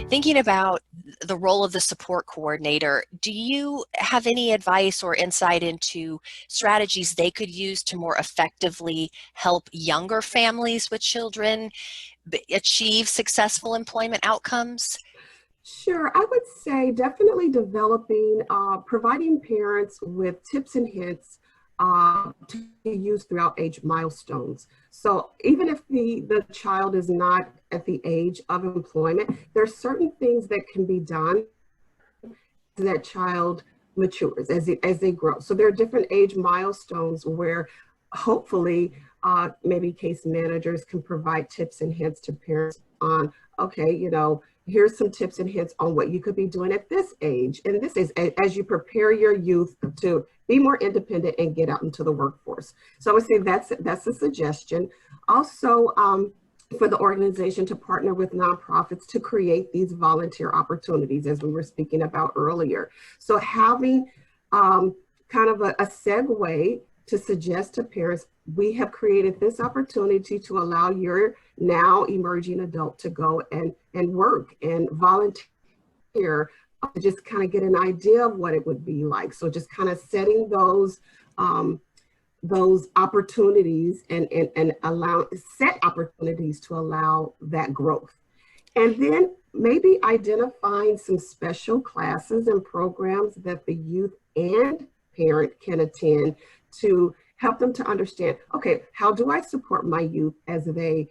Thinking about the role of the support coordinator, do you have any advice or insight into strategies they could use to more effectively help younger families with children achieve successful employment outcomes? Sure, I would say definitely developing, providing parents with tips and hints to use throughout age milestones. So even if the child is not at the age of employment, there are certain things that can be done as that child matures, as they grow. So there are different age milestones where hopefully maybe case managers can provide tips and hints to parents on, okay, here's some tips and hints on what you could be doing at this age. And this is as you prepare your youth to be more independent and get out into the workforce. So I would say that's a suggestion. Also, for the organization to partner with nonprofits to create these volunteer opportunities, as we were speaking about earlier. So having kind of a segue to suggest to parents, we have created this opportunity to allow your now emerging adult to go and work and volunteer, just kind of get an idea of what it would be like. So just kind of setting those opportunities and set opportunities to allow that growth. And then maybe identifying some special classes and programs that the youth and parent can attend to help them to understand, okay, how do I support my youth as they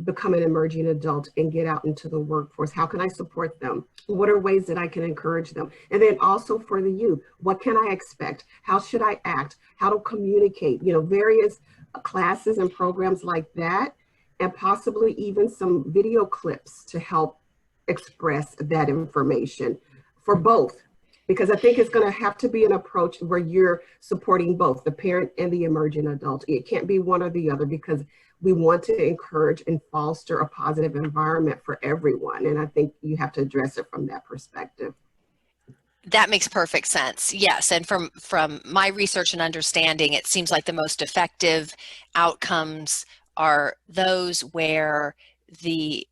become an emerging adult and get out into the workforce? How can I support them? What are ways that I can encourage them? And then also for the youth, what can I expect? How should I act? How to communicate? Various classes and programs like that, and possibly even some video clips to help express that information for both. Because I think it's going to have to be an approach where you're supporting both the parent and the emerging adult. It can't be one or the other, because we want to encourage and foster a positive environment for everyone. And I think you have to address it from that perspective. That makes perfect sense. Yes, and from my research and understanding, it seems like the most effective outcomes are those where the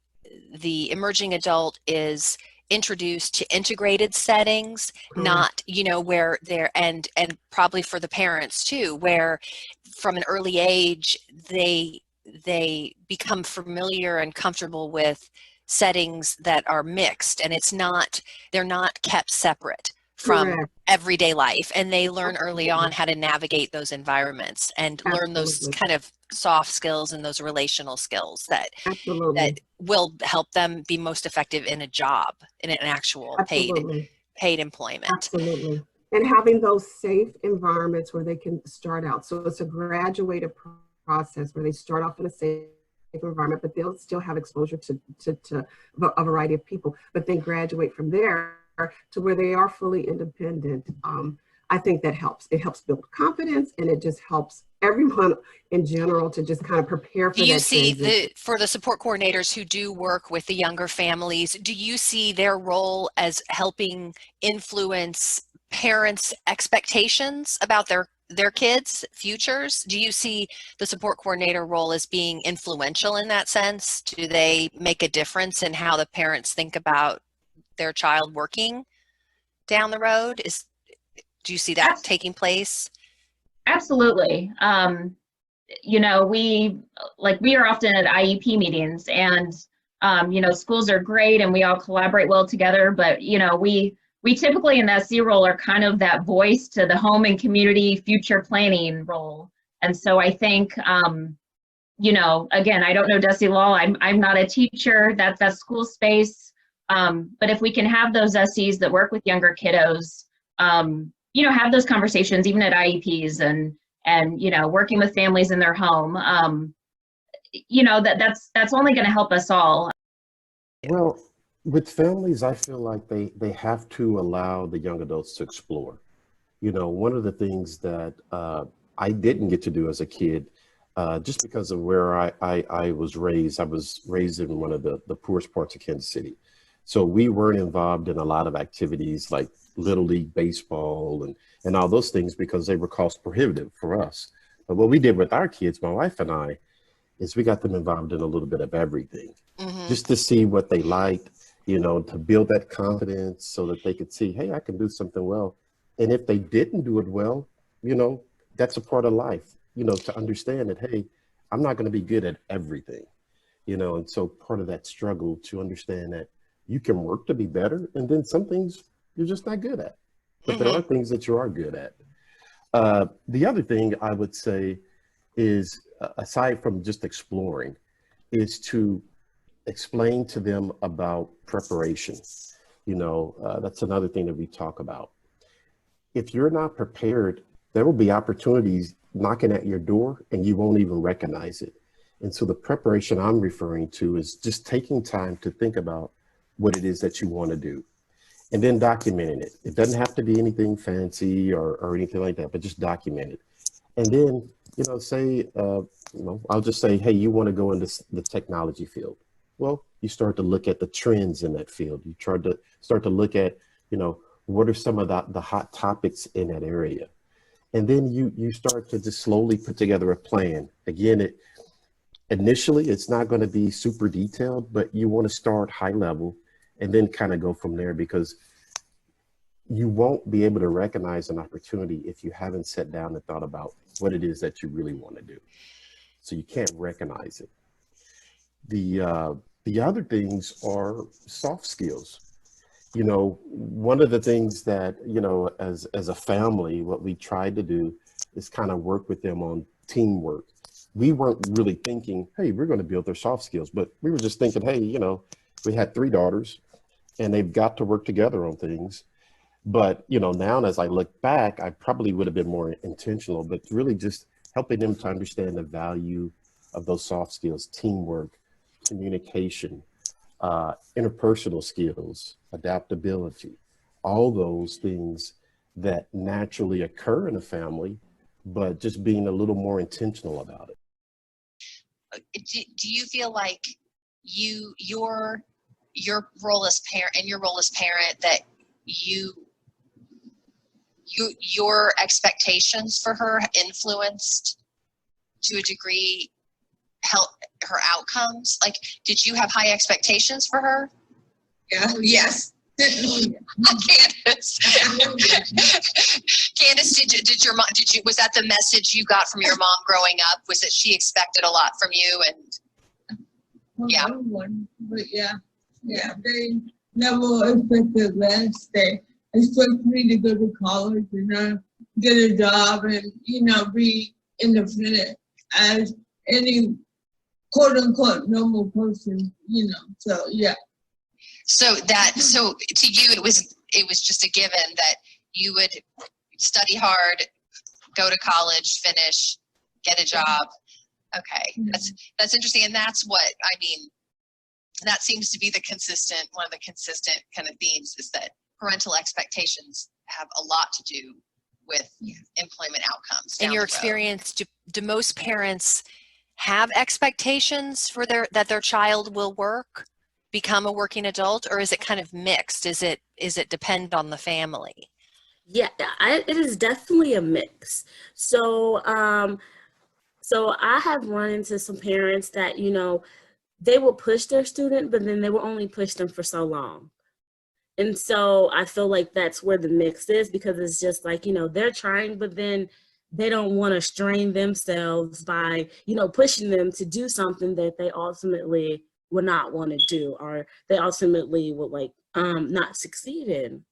emerging adult is introduced to integrated settings, not, where they're, and probably for the parents too, where from an early age, they become familiar and comfortable with settings that are mixed, and they're not kept separate from Correct. everyday life, and they learn early on how to navigate those environments and learn those kind of soft skills and those relational skills that will help them be most effective in a job, in an actual paid employment. Absolutely. And having those safe environments where they can start out. So it's a graduated process where they start off in a safe environment, but they'll still have exposure to a variety of people, but then graduate from there to where they are fully independent. I think that helps. It helps build confidence, and it just helps everyone in general to just kind of prepare for that. Do you see for the support coordinators who do work with the younger families, do you see their role as helping influence parents' expectations about their kids' futures? Do you see the support coordinator role as being influential in that sense? Do they make a difference in how the parents think about their child working down the road? Do you see that taking place? Absolutely. We are often at IEP meetings, and schools are great and we all collaborate well together, but we typically in that C role are kind of that voice to the home and community future planning role. And so I think again, I don't know DESE law, I'm not a teacher, that's school space. But if we can have those SEs that work with younger kiddos, have those conversations even at IEPs and working with families in their home, that's only going to help us all. Well, with families, I feel like they have to allow the young adults to explore. One of the things that I didn't get to do as a kid, just because of where I was raised in one of the poorest parts of Kansas City. So we weren't involved in a lot of activities like Little League baseball and all those things because they were cost prohibitive for us. But what we did with our kids, my wife and I, is we got them involved in a little bit of everything, just to see what they liked. you know, to build that confidence so that they could see, hey, I can do something well. And if they didn't do it well, you know, that's a part of life, you know, to understand that, hey, I'm not going to be good at everything, you know, and so part of that struggle to understand that you can work to be better, and then some things you're just not good at, but there Hmm. are things that you are good at. The other thing I would say is, aside from just exploring, is to explain to them about preparation. You know, that's another thing that we talk about. If you're not prepared, there will be opportunities knocking at your door and you won't even recognize it. And so the preparation I'm referring to is just taking time to think about what it is that you want to do and then documenting it. It doesn't have to be anything fancy or anything like that, but just document it. And then, you know, say, you know, I'll just say, hey, you want to go into the technology field. Well, you start to look at the trends in that field. You try to start to look at, you know, what are some of the hot topics in that area? And then you start to just slowly put together a plan. Again, initially it's not going to be super detailed, but you want to start high level and then kind of go from there, because you won't be able to recognize an opportunity if you haven't sat down and thought about what it is that you really want to do. So you can't recognize it. The other things are soft skills. You know, one of the things that, you know, as a family, what we tried to do is kind of work with them on teamwork. We weren't really thinking, hey, we're going to build their soft skills, but we were just thinking, hey, you know, we had 3 daughters and they've got to work together on things. But, you know, now as I look back, I probably would have been more intentional, but really just helping them to understand the value of those soft skills: teamwork, communication, interpersonal skills, adaptability, all those things that naturally occur in a family, but just being a little more intentional about it. Do you feel like your role as parent and your role as parent, that your expectations for her influenced to a degree help her outcomes? Like, did you have high expectations for her? Yeah. Yes. Candace, Candace, did your mom, was that the message you got from your mom growing up? Was that she expected a lot from you? And yeah. But yeah, they never expected less. They expect me to go to college and get a job and, you know, be independent as any quote unquote normal person, you know. So yeah. So to you, it was just a given that you would study hard, go to college, finish, get a job. Okay, that's interesting, and that's what I mean. That seems to be one of the consistent kind of themes, is that parental expectations have a lot to do with employment outcomes. In your experience, do most parents have expectations for that their child will become a working adult, or is it kind of mixed? Is it depend on the family? Yeah, it is definitely a mix. So, so I have run into some parents that, you know, they will push their student, but then they will only push them for so long. And so I feel like that's where the mix is, because it's just like, you know, they're trying, but then they don't want to strain themselves by, you know, pushing them to do something that they ultimately would not want to do, or they ultimately would like not succeed in.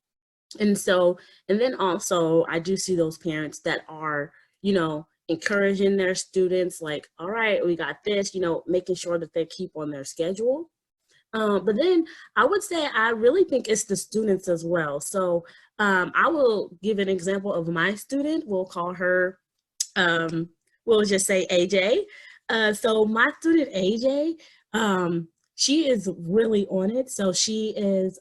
And so, and then also I do see those parents that are, you know, encouraging their students, like, all right, we got this, you know, making sure that they keep on their schedule. But then I would say I really think it's the students as well. So I will give an example of my student. We'll call her, we'll just say AJ. So my student AJ, she is really on it. So she is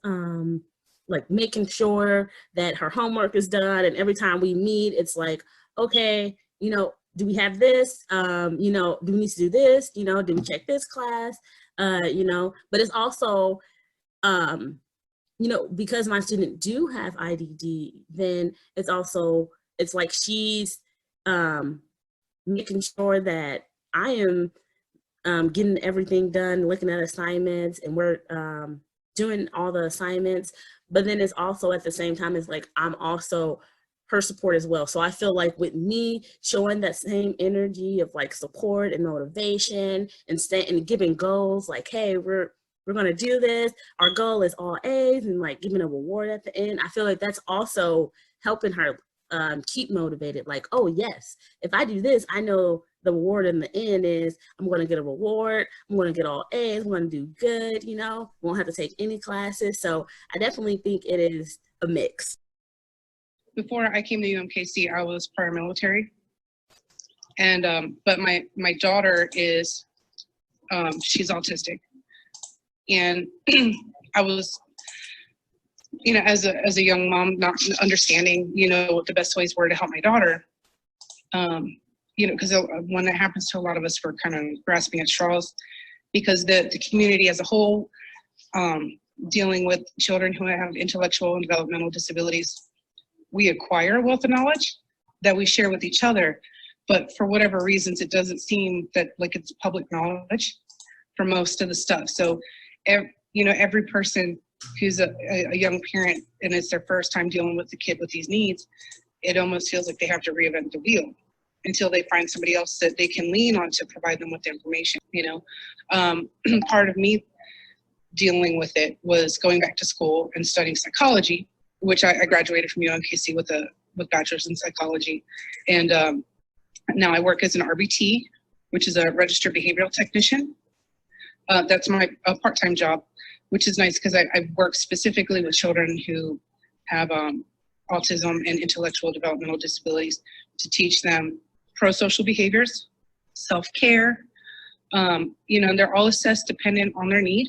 like making sure that her homework is done. And every time we meet, it's like, okay, you know, do we have this? You know, do we need to do this? You know, did we check this class? You know, but it's also, you know, because my student do have IDD, then it's also, it's like she's making sure that I am getting everything done, looking at assignments, and we're doing all the assignments, but then it's also at the same time, it's like, I'm also her support as well. So I feel like with me showing that same energy of like support and motivation and giving goals, like, hey, we're going to do this. Our goal is all A's, and like giving a reward at the end. I feel like that's also helping her keep motivated. Like, oh yes, if I do this, I know the reward in the end is I'm going to get a reward. I'm going to get all A's. I'm going to do good, you know, won't have to take any classes. So I definitely think it is a mix. Before I came to UMKC, I was prior military. And, but my daughter is, she's autistic. And I was, you know, as a young mom, not understanding, you know, what the best ways were to help my daughter, you know, because when that happens to a lot of us, we're kind of grasping at straws, because the community as a whole, dealing with children who have intellectual and developmental disabilities, we acquire a wealth of knowledge that we share with each other. But for whatever reasons, it doesn't seem that like it's public knowledge for most of the stuff. So, you know, every person who's a young parent and it's their first time dealing with a kid with these needs, it almost feels like they have to reinvent the wheel until they find somebody else that they can lean on to provide them with the information, you know. Part of me dealing with it was going back to school and studying psychology, which I graduated from UMKC with bachelor's in psychology. And now I work as an RBT, which is a registered behavioral technician. That's my part-time job, which is nice because I work specifically with children who have autism and intellectual developmental disabilities to teach them pro-social behaviors, self-care. You know, they're all assessed dependent on their need.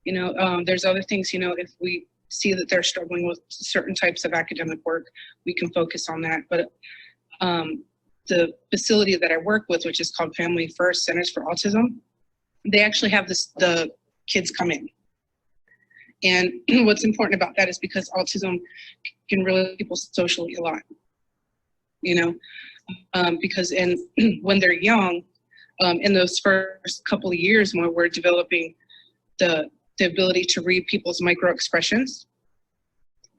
You know, there's other things, you know, if we see that they're struggling with certain types of academic work, we can focus on that. But the facility that I work with, which is called Family First Centers for Autism, they actually have the kids come in. And what's important about that is because autism can really people socially a lot, you know, because when they're young, in those first couple of years when we're developing the ability to read people's micro expressions,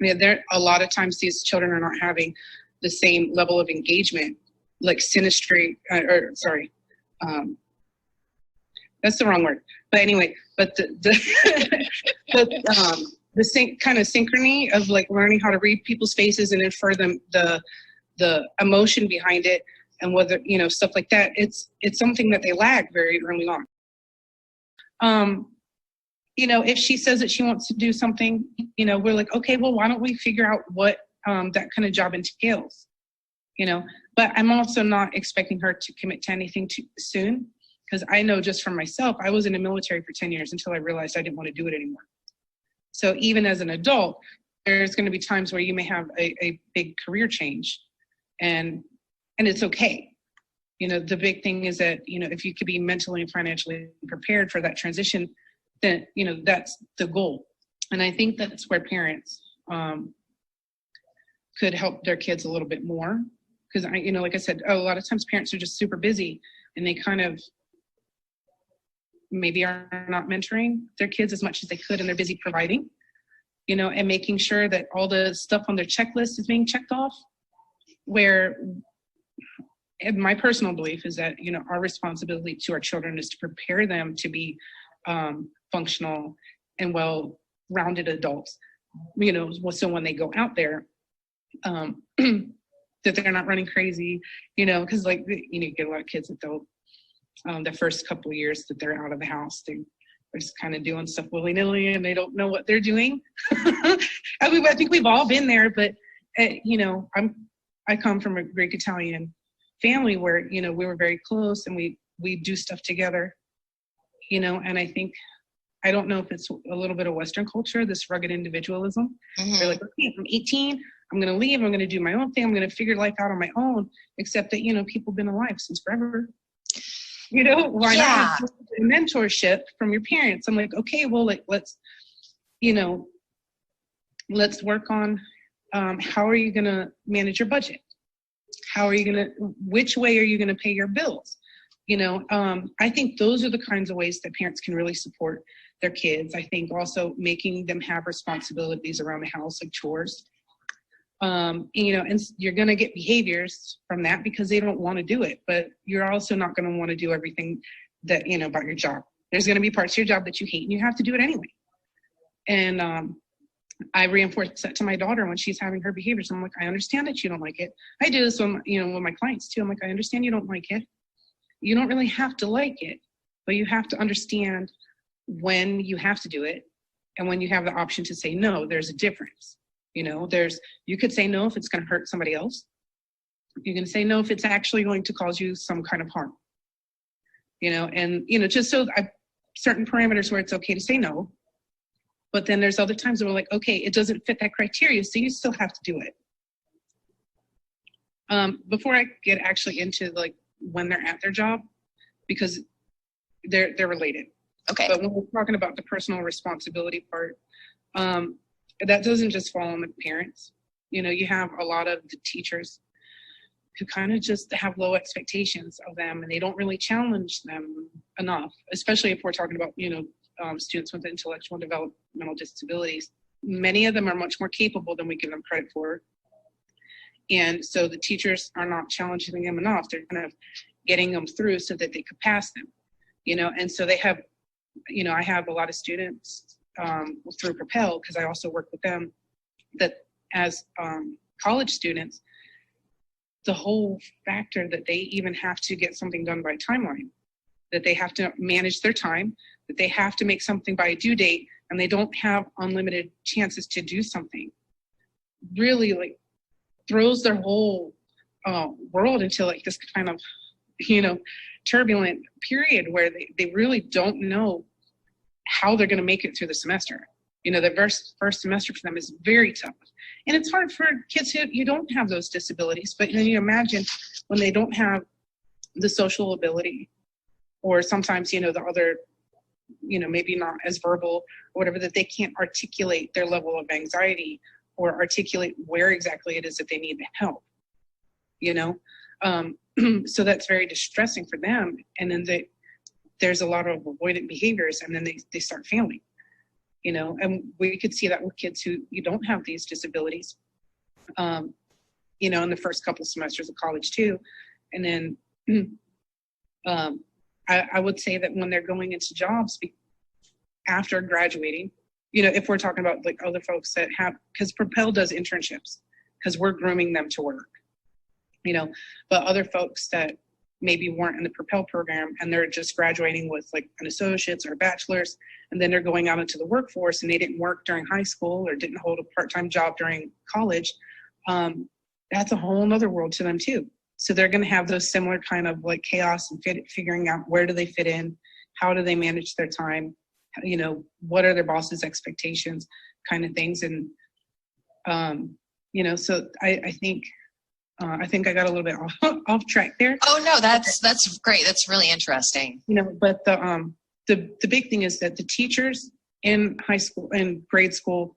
I mean, a lot of times these children are not having the same level of engagement, like synastry, that's the wrong word. But anyway, but the kind of synchrony of like learning how to read people's faces and infer them the emotion behind it, and whether, you know, stuff like that. It's something that they lag very early on. You know, if she says that she wants to do something, you know, we're like, okay, well, why don't we figure out what that kind of job entails, you know? But I'm also not expecting her to commit to anything too soon, because I know just from myself, I was in the military for 10 years until I realized I didn't want to do it anymore. So even as an adult, there's going to be times where you may have a big career change, and it's okay. You know, the big thing is that, you know, if you could be mentally and financially prepared for that transition, then, you know, that's the goal. And I think that's where parents could help their kids a little bit more. Because you know, like I said, a lot of times parents are just super busy and they kind of maybe are not mentoring their kids as much as they could, and they're busy providing, you know, and making sure that all the stuff on their checklist is being checked off. Where, and my personal belief is that, you know, our responsibility to our children is to prepare them to be functional and well-rounded adults, you know, so when they go out there, that they're not running crazy, you know, because like, you know, you get a lot of kids that they'll, the first couple of years that they're out of the house, they're just kind of doing stuff willy-nilly and they don't know what they're doing. I think we've all been there, but, you know, I come from a Greek Italian family where, you know, we were very close and we do stuff together, you know, and I think, I don't know if it's a little bit of Western culture, this rugged individualism. Mm-hmm. They're like, okay, I'm 18, I'm going to leave, I'm going to do my own thing, I'm going to figure life out on my own, except that, you know, people have been alive since forever. You know, why not mentorship from your parents? I'm like, okay, well, like, let's work on how are you going to manage your budget? Which way are you going to pay your bills? You know, I think those are the kinds of ways that parents can really support their kids. I think also making them have responsibilities around the house, like chores. And you're going to get behaviors from that because they don't want to do it, but you're also not going to want to do everything that, about your job. There's going to be parts of your job that you hate and you have to do it anyway. And I reinforce that to my daughter when she's having her behaviors. I'm like, I understand that you don't like it. I do this when, with my clients too. I'm like, I understand you don't like it. You don't really have to like it, but you have to understand when you have to do it and when you have the option to say no. There's a difference. You could say no if it's going to hurt somebody else. You can say no if it's actually going to cause you some kind of harm. Just so certain parameters where it's okay to say no. But then there's other times where we're like, okay, it doesn't fit that criteria, so you still have to do it. Before I get actually into like when they're at their job, because they're related. Okay. But when we're talking about the personal responsibility part, that doesn't just fall on the parents. You have a lot of the teachers who kind of just have low expectations of them, and they don't really challenge them enough, especially if we're talking about, students with intellectual and developmental disabilities. Many of them are much more capable than we give them credit for. And so the teachers are not challenging them enough. They're kind of getting them through so that they could pass them, and so they have, I have a lot of students through Propel, because I also work with them, that as college students, the whole factor that they even have to get something done by timeline, that they have to manage their time, that they have to make something by a due date, and they don't have unlimited chances to do something, really like throws their whole world into like this kind of, turbulent period where they really don't know how they're going to make it through the semester. The first semester for them is very tough. And it's hard for kids who you don't have those disabilities, but then you imagine when they don't have the social ability, or sometimes, the other, maybe not as verbal or whatever, that they can't articulate their level of anxiety or articulate where exactly it is that they need the help, so that's very distressing for them. And then there's a lot of avoidant behaviors, and then they start failing, and we could see that with kids who you don't have these disabilities, in the first couple of semesters of college too. And then I would say that when they're going into jobs after graduating, if we're talking about like other folks that have, because Propel does internships, because we're grooming them to work, but other folks that maybe weren't in the Propel program and they're just graduating with like an associate's or a bachelor's, and then they're going out into the workforce and they didn't work during high school or didn't hold a part-time job during college, that's a whole nother world to them too. So they're going to have those similar kind of like chaos and figuring out where do they fit in, how do they manage their time, what are their boss's expectations, kind of things. And, so I think I got a little bit off track there. Oh no, that's great. That's really interesting. But the big thing is that the teachers in high school and grade school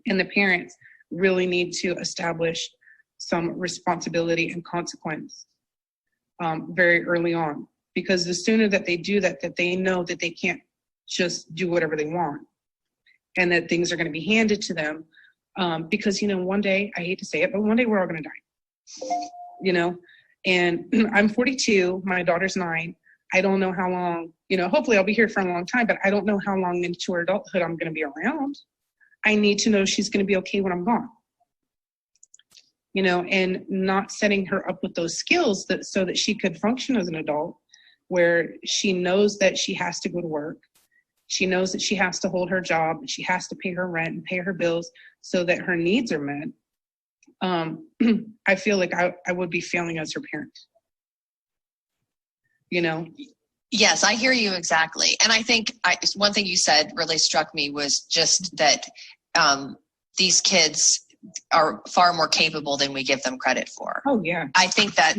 and the parents really need to establish some responsibility and consequence very early on, because the sooner that they do that they know that they can't just do whatever they want, and that things are going to be handed to them, because one day, I hate to say it, but one day we're all going to die, and I'm 42, my daughter's 9. I don't know how long, hopefully I'll be here for a long time, but I don't know how long into her adulthood I'm going to be around. I need to know she's going to be okay when I'm gone. And not setting her up with those skills so that she could function as an adult, where she knows that she has to go to work. She knows that she has to hold her job, and she has to pay her rent and pay her bills so that her needs are met. I feel like I would be failing as her parent. Yes, I hear you exactly. And I think one thing you said really struck me was just that these kids are far more capable than we give them credit for. Oh yeah. I think that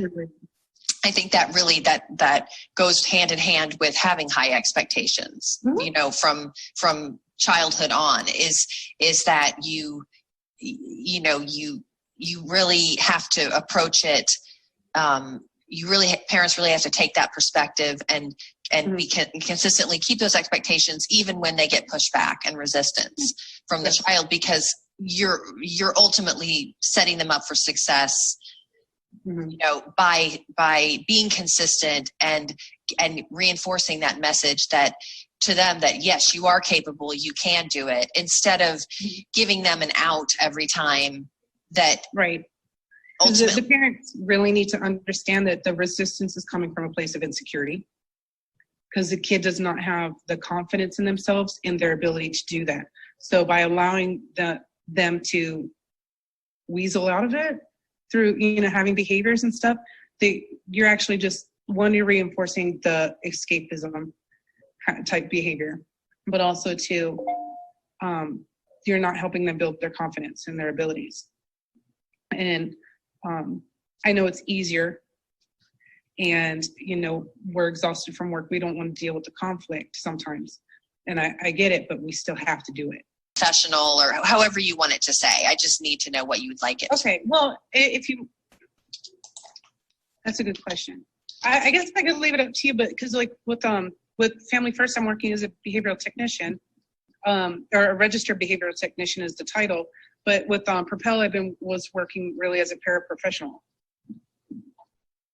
really that goes hand in hand with having high expectations, mm-hmm. From childhood on, is that you really have to approach it. Parents really have to take that perspective and and we can consistently keep those expectations even when they get pushback and resistance from the child, because you're ultimately setting them up for success, you know, by being consistent and reinforcing that message that to them that yes, you are capable, you can do it, instead of giving them an out every time that Right. ultimately The parents really need to understand that the resistance is coming from a place of insecurity, because the kid does not have the confidence in themselves in their ability to do that. So by allowing them to weasel out of it through, you know, having behaviors and stuff, you're actually just, one, you're reinforcing the escapism type behavior, but also two, you're not helping them build their confidence in their abilities. And I know it's easier, and you know, we're exhausted from work. We don't want to deal with the conflict sometimes, and I get it, but we still have to do it. professional or however you want it to say. I just need to know what you would like it. Okay, well, that's a good question. I guess I could leave it up to you, but because like with Family First, I'm working as a behavioral technician, or a registered behavioral technician is the title. But with Propel, was working really as a paraprofessional.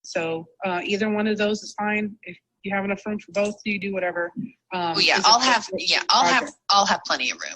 So either one of those is fine. If you have enough room for both, you do whatever. I'll have plenty of room.